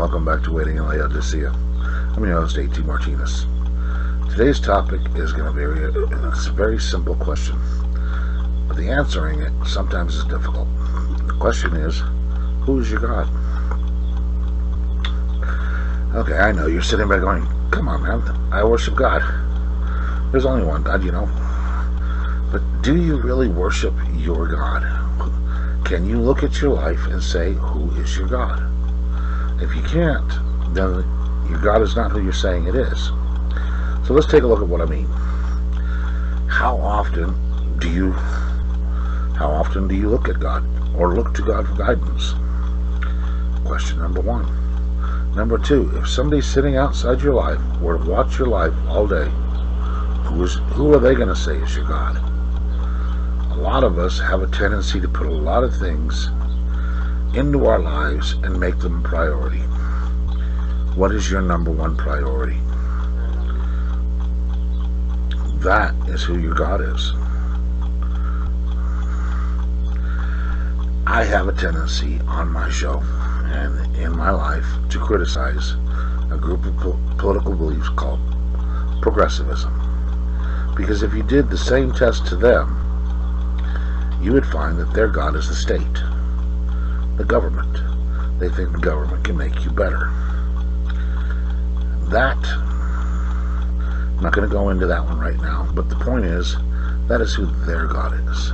welcome back to Waiting in Laodicea. I'm your host, A.T. Martinez. Today's topic is going to be it's a very simple question, but the answering it sometimes is difficult. The question is, who is your God? Okay, I know you're sitting there going, come on, man, I worship God. There's only one God, you know. But do you really worship your God? Can you look at your life and say, who is your God? If you can't, then your God is not who you're saying it is. So let's take a look at what I mean. How often do you look at God or look to God for guidance? Question number one. Number two, if somebody's sitting outside your life or watch your life all day, who are they going to say is your God? A lot of us have a tendency to put a lot of things into our lives and make them a priority. What is your number one priority? That is who your God is. I have a tendency on my show and in my life to criticize a group of political beliefs called progressivism. Because if you did the same test to them, you would find that their God is the state, the government. They think the government can make you better. I'm not going to go into that one right now, but the point is, that is who their God is.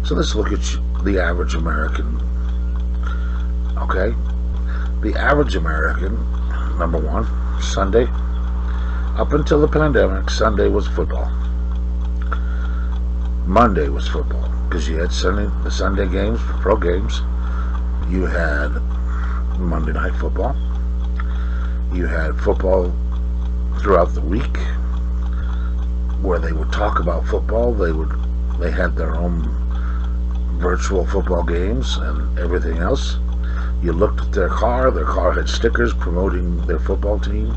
So let's look at the average American. Okay? The average American, number one, Sunday, up until the pandemic, Sunday was football. Monday was football, because you had the Sunday games, pro games. You had Monday Night Football. You had football throughout the week, where they would talk about football. They had their own virtual football games and everything else. You looked at their car had stickers promoting their football team.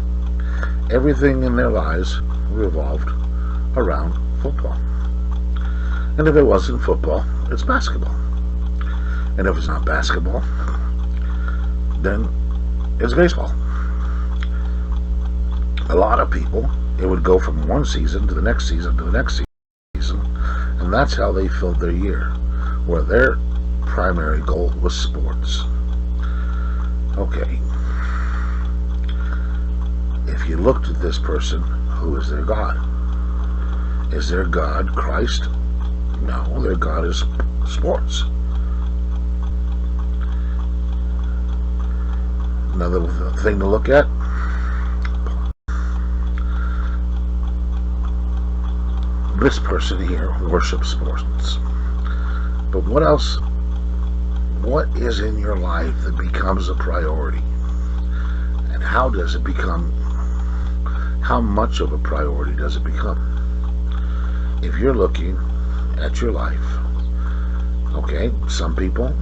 Everything in their lives revolved around football. And if it wasn't football, it's basketball. And if it's not basketball, then it's baseball. A lot of people, it would go from one season to the next season to the next season, and that's how they filled their year, where their primary goal was sports. Okay. If you looked at this person, who is their God? Is their God Christ? No, their God is sports. Another thing to look at, this person here worships sports. But what else? What is in your life that becomes a priority? And how does it become? How much of a priority does it become? If you're looking at your life, okay, some people,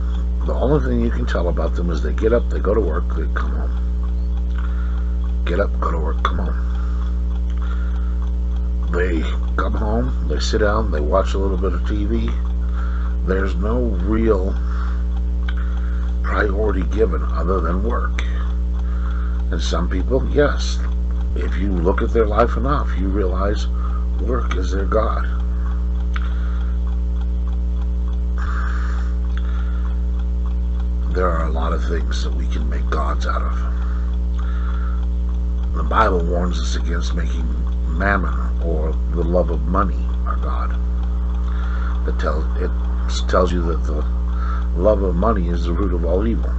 the only thing you can tell about them is they get up, they go to work, they come home. Get up, go to work, come home. They come home, they sit down, they watch a little bit of TV. There's no real priority given other than work. And some people, yes, if you look at their life enough, you realize work is their God. There are a lot of things that we can make gods out of. The Bible warns us against making mammon, or the love of money, our God. It tells you that the love of money is the root of all evil.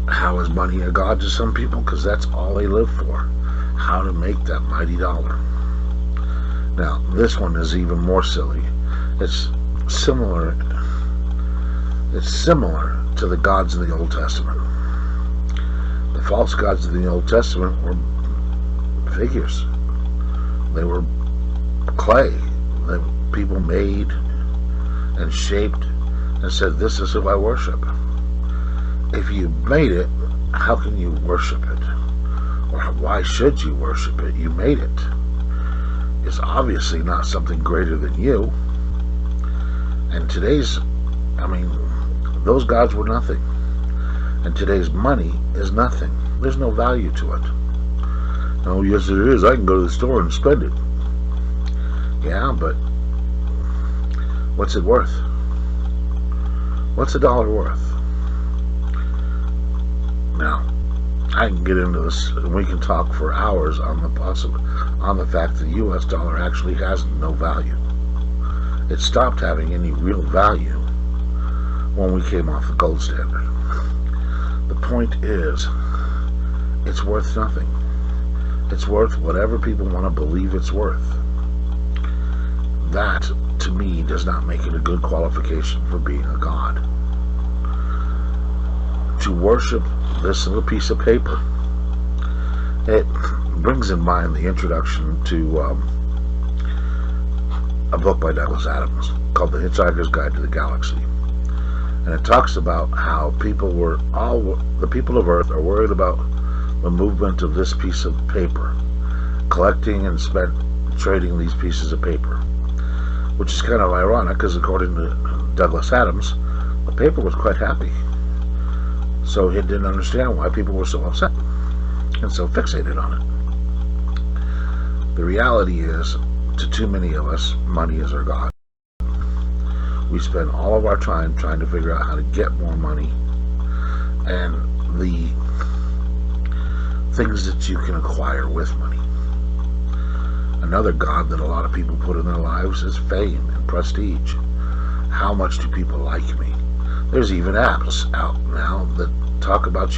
How is money a god to some people? Because that's all they live for. How to make that mighty dollar. Now, this one is even more silly. It's similar to the gods in the Old Testament. The false gods of the Old Testament were figures. They were clay that people made and shaped and said, this is who I worship. If you made it, how can you worship it? Or why should you worship it? You made it. It's obviously not something greater than you. And those gods were nothing. And today's money is nothing. There's no value to it. Oh, yes, there is. I can go to the store and spend it. Yeah, but what's it worth? What's a dollar worth? Now, I can get into this, and we can talk for hours on the fact that the U.S. dollar actually has no value. It stopped having any real value when we came off the gold standard. The point is, it's worth nothing. It's worth whatever people want to believe it's worth. That, to me, does not make it a good qualification for being a god. To worship this little piece of paper, it brings in mind the introduction to a book by Douglas Adams called The Hitchhiker's Guide to the Galaxy. And it talks about how the people of Earth are worried about the movement of this piece of paper, collecting and trading these pieces of paper, which is kind of ironic because according to Douglas Adams, the paper was quite happy. So he didn't understand why people were so upset and so fixated on it. The reality is, to too many of us, money is our god. We spend all of our time trying to figure out how to get more money, and the things that you can acquire with money. Another god that a lot of people put in their lives is fame and prestige. How much do people like me? There's even apps out now that talk about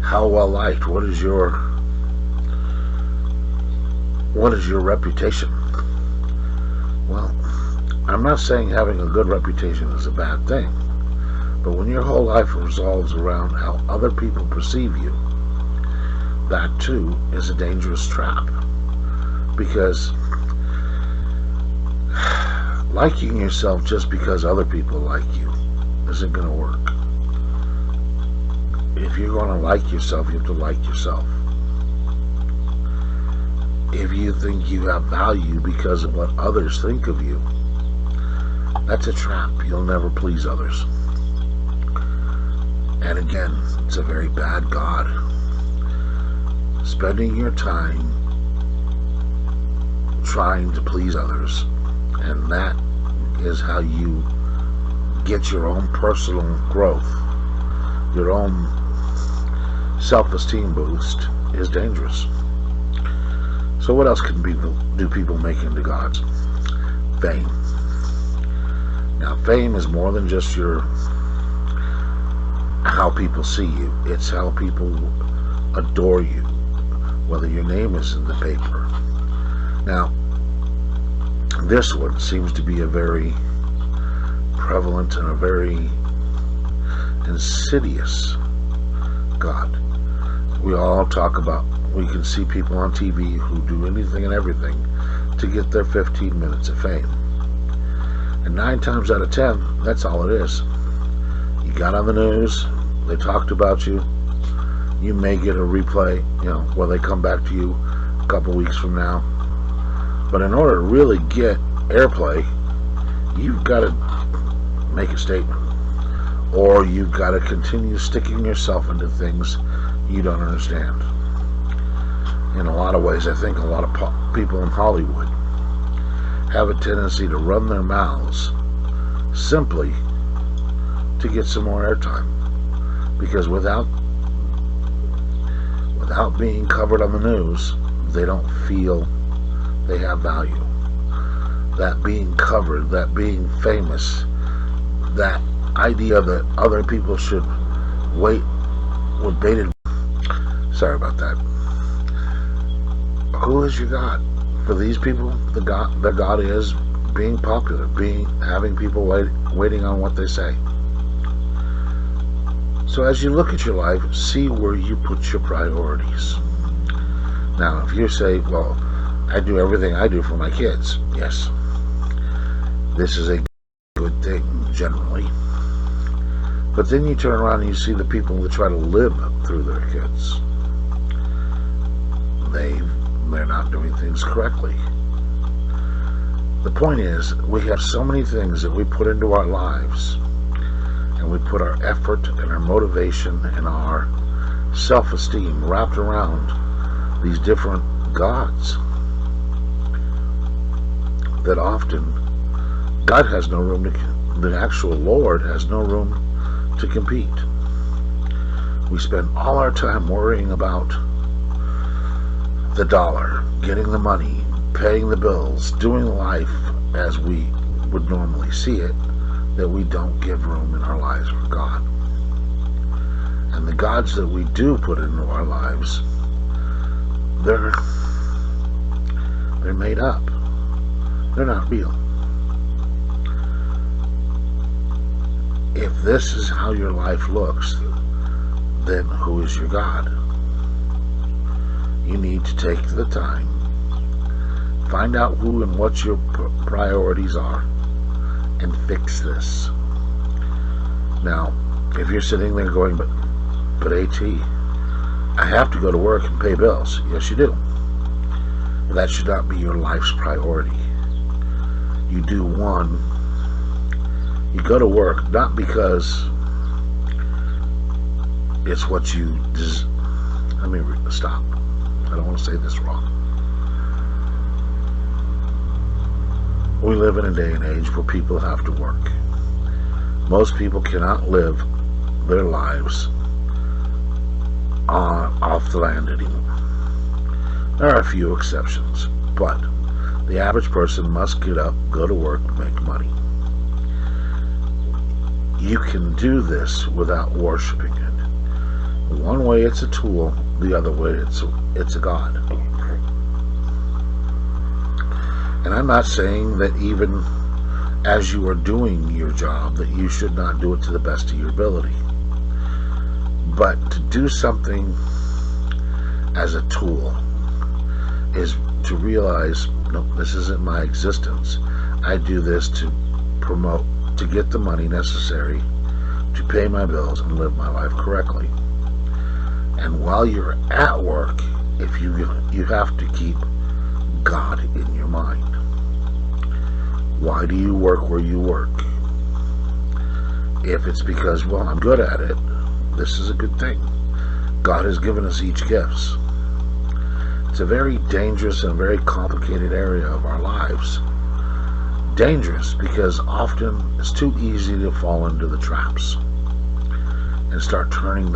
how well liked, what is your reputation? Well, I'm not saying having a good reputation is a bad thing, but when your whole life revolves around how other people perceive you, that too is a dangerous trap. Because liking yourself just because other people like you isn't going to work. If you're going to like yourself, you have to like yourself. If you think you have value because of what others think of you, that's a trap. You'll never please others. And again, it's a very bad god. Spending your time trying to please others, and that is how you get your own personal growth, your own self-esteem boost, is dangerous. So what else do people make into gods? Fame. Now, fame is more than just how people see you. It's how people adore you, whether your name is in the paper. Now, this one seems to be a very prevalent and a very insidious god. We all talk about, we can see people on TV who do anything and everything to get their 15 minutes of fame. And 9 times out of 10, that's all it is. You got on the news, they talked about you, you may get a replay, where they come back to you a couple weeks from now. But in order to really get airplay, you've got to make a statement. Or you've got to continue sticking yourself into things you don't understand. In a lot of ways, I think a lot of people in Hollywood have a tendency to run their mouths simply to get some more airtime. Because without being covered on the news, they don't feel they have value. That being covered, that being famous, that idea that other people should wait with bated. Sorry about that. Who is your God? For these people, their God is being popular, having people waiting on what they say. So as you look at your life, see where you put your priorities. Now, if you say, well, I do everything I do for my kids, yes, this is a good thing generally. But then you turn around and you see the people that try to live through their kids. They're not doing things correctly. The point is, we have so many things that we put into our lives and we put our effort and our motivation and our self-esteem wrapped around these different gods, that often God has no room to, the actual Lord has no room to compete. We spend all our time worrying about the dollar, getting the money, paying the bills, doing life as we would normally see it, that we don't give room in our lives for God. And the gods that we do put into our lives, they're made up. They're not real. If this is how your life looks, then who is your God? You need to take the time, find out who and what your priorities are, and fix this. Now, if you're sitting there going, but AT, I have to go to work and pay bills. Yes, you do. But that should not be your life's priority. You do one. You go to work not because it's what you let me stop. I don't want to say this wrong. We live in a day and age where people have to work. Most people cannot live their lives off the land anymore. There are a few exceptions, but the average person must get up, go to work, and make money. You can do this without worshiping it. One way it's a tool, the other way it's a god. And I'm not saying that even as you are doing your job that you should not do it to the best of your ability. But to do something as a tool is to realize, no, this isn't my existence. I do this to promote, to get the money necessary to pay my bills and live my life correctly. And while you're at work, if you have to keep God in your mind. Why do you work where you work? If it's because, well, I'm good at it, this is a good thing. God has given us each gifts. It's a very dangerous and very complicated area of our lives. Dangerous because often it's too easy to fall into the traps and start turning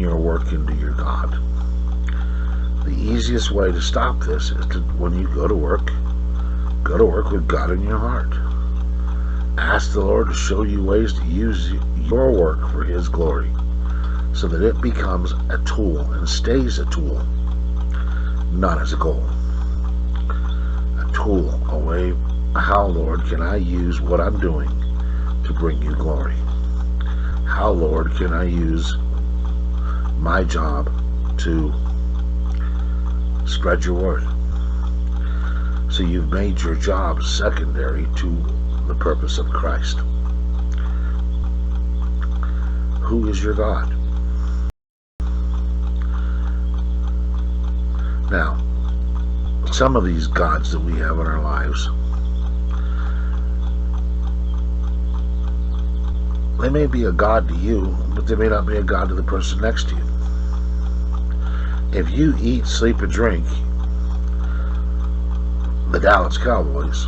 your work into your God. The easiest way to stop this is to, when you go to work with God in your heart. Ask the Lord to show you ways to use your work for His glory, so that it becomes a tool and stays a tool, not as a goal. A tool, a way, how, Lord, can I use what I'm doing to bring you glory? How, Lord, can I use my job to spread your word? So you've made your job secondary to the purpose of Christ. Who is your God? Now, some of these gods that we have in our lives, they may be a god to you, but they may not be a god to the person next to you. If you eat, sleep, and drink the Dallas Cowboys,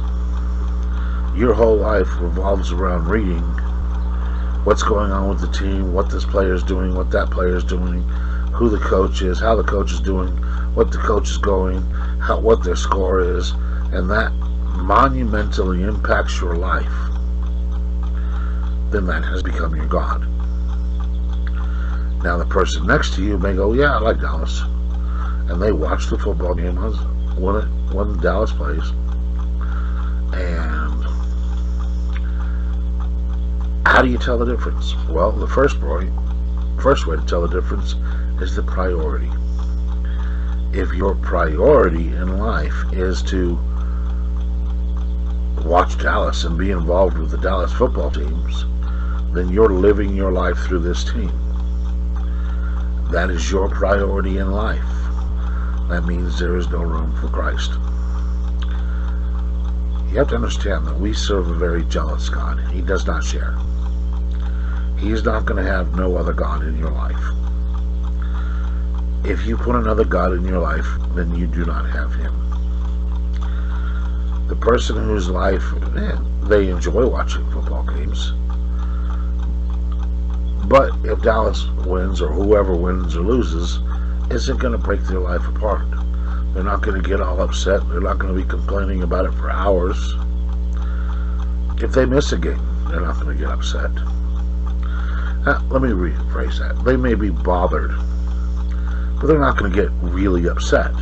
your whole life revolves around reading what's going on with the team, what this player is doing, what that player is doing, who the coach is, how the coach is doing, what the coach is going, what their score is, and that monumentally impacts your life, then that has become your God. Now the person next to you may go, yeah, I like Dallas, and they watch the football game when Dallas plays, and how do you tell the difference? Well, the first way to tell the difference is the priority. If your priority in life is to watch Dallas and be involved with the Dallas football teams, then you're living your life through this team. That is your priority in life. That means there is no room for Christ. You have to understand that we serve a very jealous God. He does not share. He's not going to have no other God in your life. If you put another God in your life, then you do not have him. The person whose life, they enjoy watching football games. But if Dallas wins, or whoever wins or loses, isn't going to break their life apart. They're not going to get all upset. They're not going to be complaining about it for hours. If they miss a game, they're not going to get upset. Let me rephrase that. They may be bothered, but they're not going to get really upset.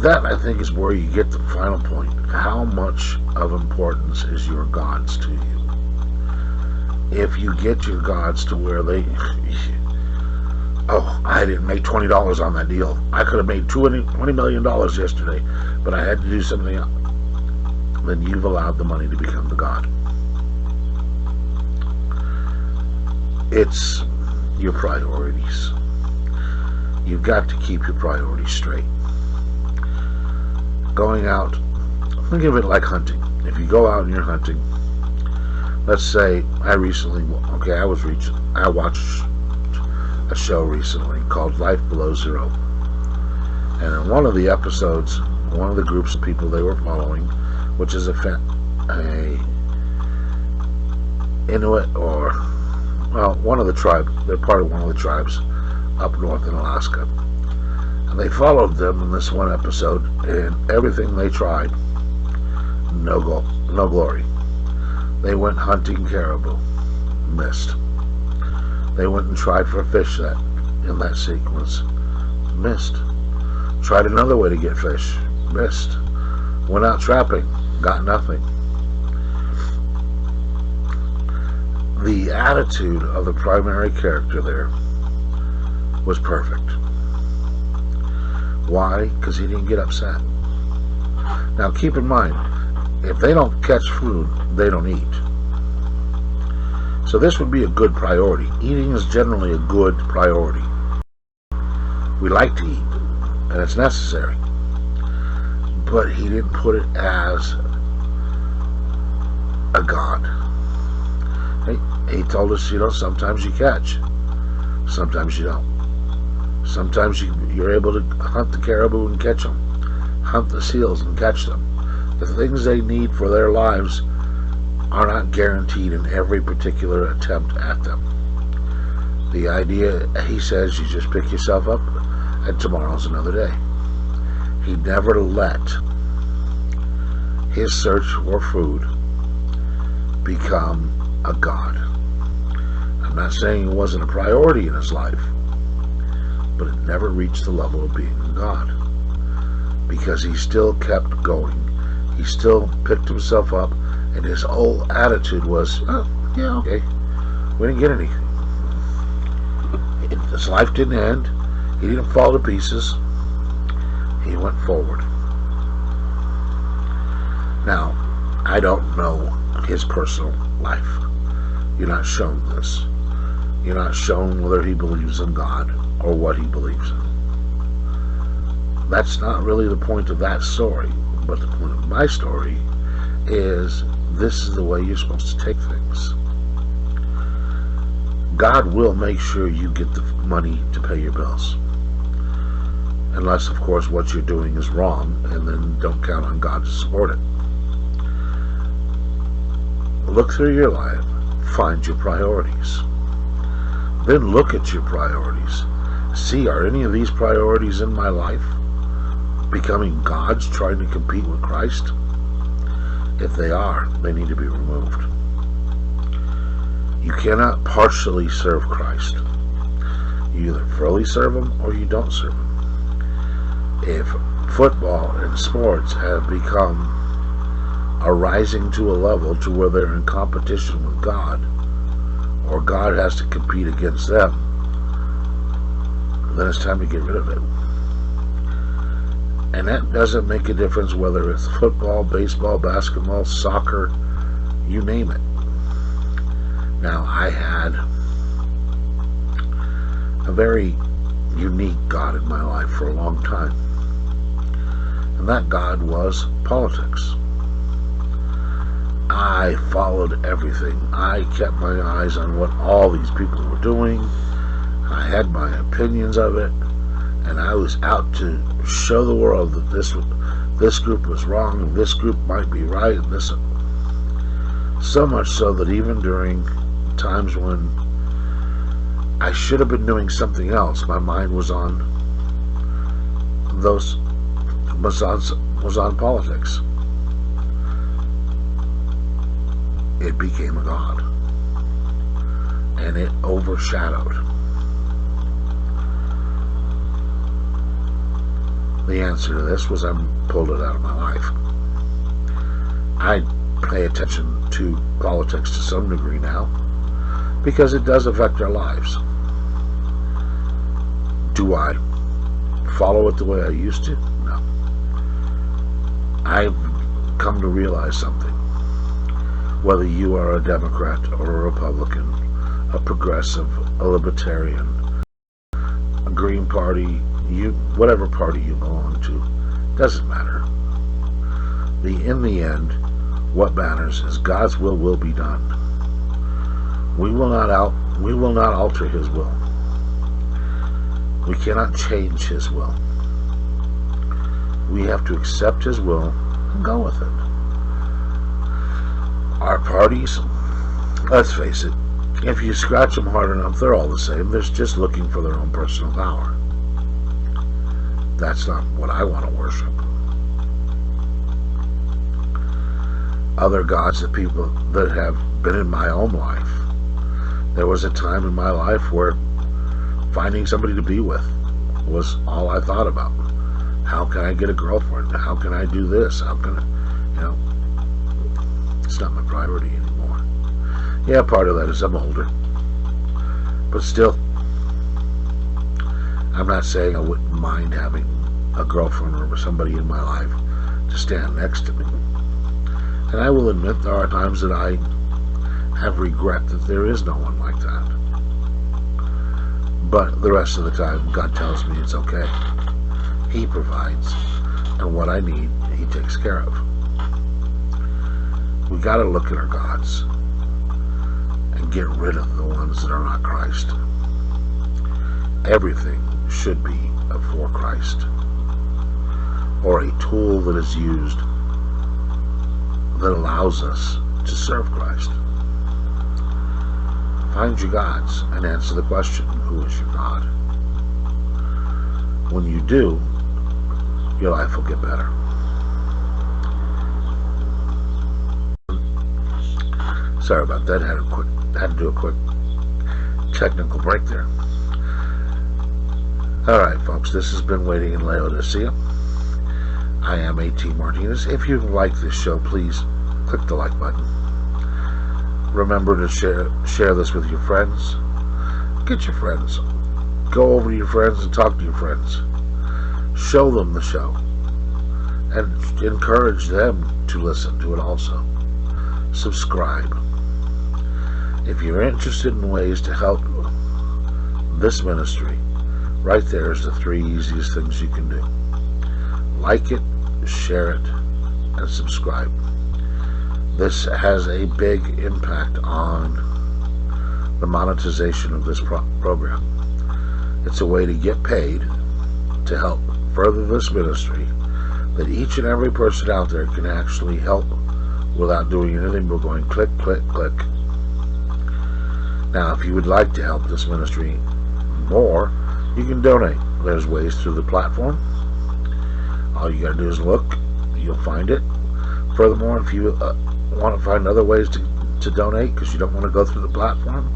That, I think, is where you get the final point. How much of importance is your gods to you? If you get your gods to where they... Oh, I didn't make $20 on that deal. I could have made $20 million yesterday, but I had to do something else. Then you've allowed the money to become the God. It's your priorities. You've got to keep your priorities straight. Going out, think of it like hunting. If you go out and you're hunting, let's say I watched a show recently called Life Below Zero. And in one of the episodes, one of the groups of people they were following, which is a Inuit, or, well, one of the tribes, they're part of one of the tribes up north in Alaska. And they followed them in this one episode, and everything they tried, no glory. They went hunting caribou, missed. They went and tried for fish in that sequence, missed. Tried another way to get fish, missed. Went out trapping, got nothing. The attitude of the primary character there was perfect. Why? Because he didn't get upset. Now keep in mind, if they don't catch food, they don't eat. So this would be a good priority. Eating is generally a good priority. We like to eat, and it's necessary. But he didn't put it as a God. He told us, sometimes you catch, sometimes you don't. Sometimes you're able to hunt the caribou and catch them, hunt the seals and catch them. The things they need for their lives are not guaranteed in every particular attempt at them. The idea, he says, you just pick yourself up and tomorrow's another day. He never let his search for food become a God. I'm not saying it wasn't a priority in his life, but it never reached the level of being a God, because he still kept going. He still picked himself up, and his whole attitude was, okay, we didn't get anything. His life didn't end. He didn't fall to pieces. He went forward. Now, I don't know his personal life. You're not shown this. You're not shown whether he believes in God or what he believes in. That's not really the point of that story. But the point of my story is, this is the way you're supposed to take things. God will make sure you get the money to pay your bills. Unless, of course, what you're doing is wrong, and then don't count on God to support it. Look through your life, find your priorities. Then look at your priorities. See, are any of these priorities in my life becoming gods trying to compete with Christ? If they are, they need to be removed. You cannot partially serve Christ. You either fully serve him or you don't serve him. If football and sports have become rising to a level to where they're in competition with God, or God has to compete against them, then it's time to get rid of it. And that doesn't make a difference whether it's football, baseball, basketball, soccer, you name it. Now, I had a very unique God in my life for a long time. And that God was politics. I followed everything. I kept my eyes on what all these people were doing. I had my opinions of it, and I was out to show the world that this group was wrong and this group might be right. And this, so much so that even during times when I should have been doing something else, my mind was on politics. It became a god, and it overshadowed. The answer to this was I pulled it out of my life. I pay attention to politics to some degree now because it does affect our lives. Do I follow it the way I used to? No. I've come to realize something. Whether you are a Democrat or a Republican, a progressive, a libertarian, a Green Party, whatever party you belong to, doesn't matter. In the end, what matters is God's will be done. We will not alter His will. We cannot change His will. We have to accept His will and go with it. Our parties, let's face it, if you scratch them hard enough, they're all the same. They're just looking for their own personal power. That's not what I want to worship. Other gods that people that have been in my own life. There was a time in my life where finding somebody to be with was all I thought about. How can I get a girlfriend? How can I do this? How can I, it's not my priority anymore. Yeah, part of that is I'm older. But still, I'm not saying I wouldn't mind having a girlfriend or somebody in my life to stand next to me. And I will admit there are times that I have regret that there is no one like that. But the rest of the time, God tells me it's okay. He provides, and what I need, He takes care of. We got to look at our gods and get rid of the ones that are not Christ. Everything should be for Christ, or a tool that is used that allows us to serve Christ. Find your gods and answer the question, who is your God? When you do, your life will get better. Sorry about that. Had to do a quick technical break there. Alright folks, this has been Waiting in Laodicea. I am A.T. Martinez. If you like this show, please click the like button. Remember to share this with your friends. Get your friends. Go over to your friends and talk to your friends. Show them the show. And encourage them to listen to it also. Subscribe. If you're interested in ways to help this ministry, right there is the 3 easiest things you can do. Like it, share it, and subscribe. This has a big impact on the monetization of this program. It's a way to get paid to help further this ministry, that each and every person out there can actually help without doing anything but going click, click, click. Now, if you would like to help this ministry more, you can donate. There's ways through the platform. All you got to do is look. You'll find it. Furthermore, if you want to find other ways to donate because you don't want to go through the platform,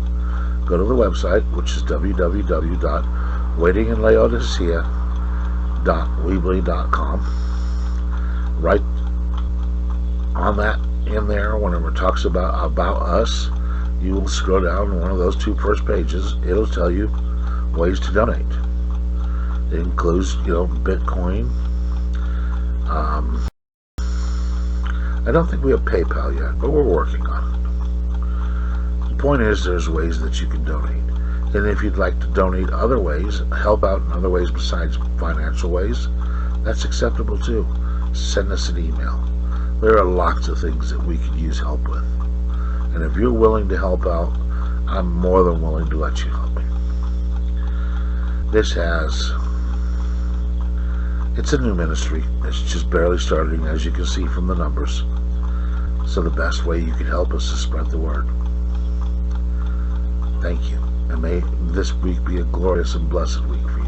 go to the website, which is www.waitinginlaodicea.weebly.com. Right on that, in there, whenever it talks about us, you will scroll down to one of those 2 first pages. It'll tell you ways to donate. It includes, Bitcoin. I don't think we have PayPal yet, but we're working on it. The point is, there's ways that you can donate. And if you'd like to donate other ways, help out in other ways besides financial ways, that's acceptable too. Send us an email. There are lots of things that we could use help with. And if you're willing to help out, I'm more than willing to let you help me. It's a new ministry. It's just barely starting, as you can see from the numbers. So the best way you can help us is spread the word. Thank you. And may this week be a glorious and blessed week for you.